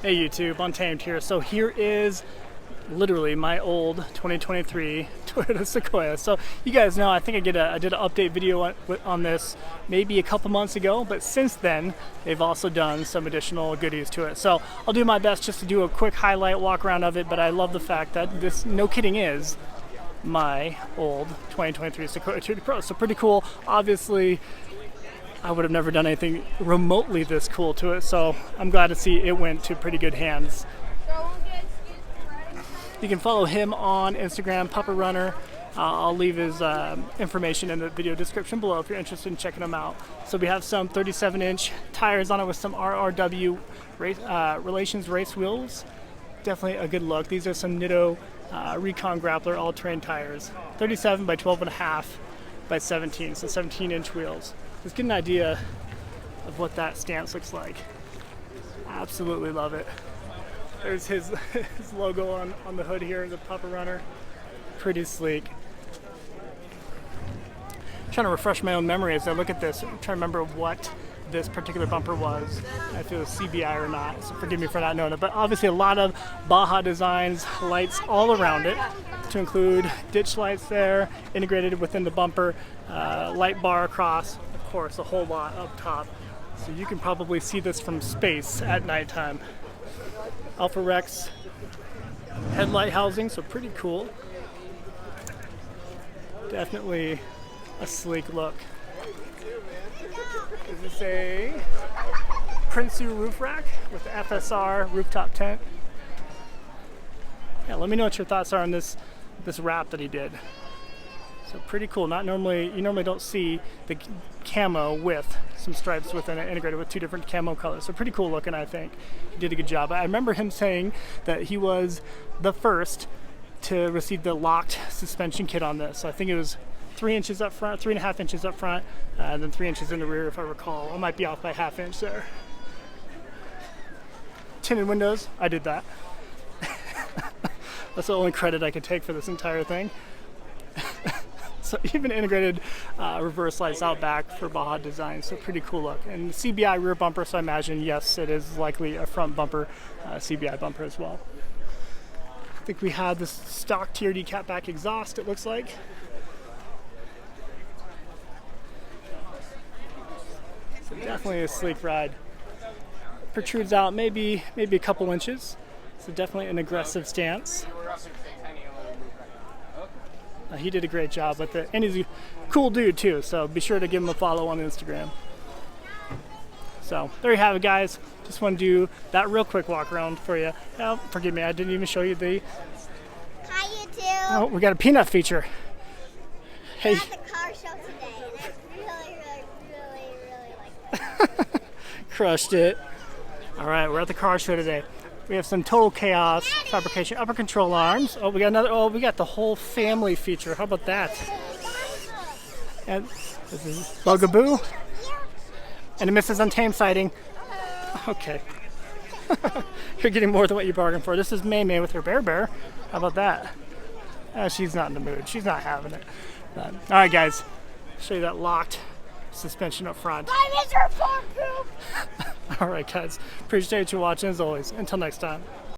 Hey YouTube, Untamed here. So here is literally my old 2023 Toyota Sequoia. So you guys know, I think I did an update video on this maybe a couple months ago, but since then they've also done some additional goodies to it. So I'll do my best just to do a quick highlight walk around of it, but I love the fact that this, no kidding, is my old 2023 Sequoia TRD Pro. So pretty cool. Obviously I would have never done anything remotely this cool to it, so I'm glad to see it went to pretty good hands. You can follow him on Instagram, Pupper Runner. I'll leave his information in the video description below if you're interested in checking him out. So we have some 37-inch tires on it with some RRW Relations race wheels. Definitely a good look. These are some Nitto Recon Grappler all-terrain tires. 37 by 12.5 by 17, so 17-inch wheels. Let's get an idea of what that stance looks like. Absolutely love it. There's his logo on the hood here, the Pupper Runner. Pretty sleek. I'm trying to refresh my own memory as I look at this. I'm trying to remember what this particular bumper was, if it was CBI or not, so forgive me for not knowing it. But obviously a lot of Baja designs, lights all around it, to include ditch lights there, integrated within the bumper, light bar across, of course a whole lot up top. So you can probably see this from space at nighttime. Alpha Rex headlight housing, so pretty cool. Definitely a sleek look. Is this a Prinsu roof rack with the FSR rooftop tent? Yeah, let me know what your thoughts are on this wrap that he did. So pretty cool. You normally don't see the camo with some stripes within it, integrated with two different camo colors. So pretty cool looking, I think. He did a good job. I remember him saying that he was the first to receive the locked suspension kit on this. So I think it was 3 inches up front, 3.5 inches up front, and then 3 inches in the rear, if I recall. I might be off by ½ inch there. Tinted windows, I did that. That's the only credit I could take for this entire thing. So even integrated reverse lights out back for Baja design, so pretty cool look. And the CBI rear bumper, so I imagine, yes, it is likely a front bumper, CBI bumper as well. I think we have this stock TRD catback exhaust, it looks like. So definitely a sleek ride. Protrudes out maybe a couple inches, so definitely an aggressive stance. He did a great job with it, and he's a cool dude too, so be sure to give him a follow on Instagram. So there you have it, guys. Just want to do that real quick walk around for you. Oh, forgive me, I didn't even show you the... Hi YouTube! Oh, we got a peanut feature. Hey. We're at the car show today, and I really like it. Crushed it. Alright, we're at the car show today. We have some Total Chaos fabrication upper control arms. Oh, we got another. Oh, we got the whole family feature. How about that? And this is Bugaboo and a Mrs. Untamed sighting. Okay. You're getting more than what you bargained for. This is May May with her bear. How about that? She's not in the mood. She's not having it. All right, guys. Show you that locked suspension up front. Mine is her farm poop! All right, guys. Appreciate you watching as always. Until next time.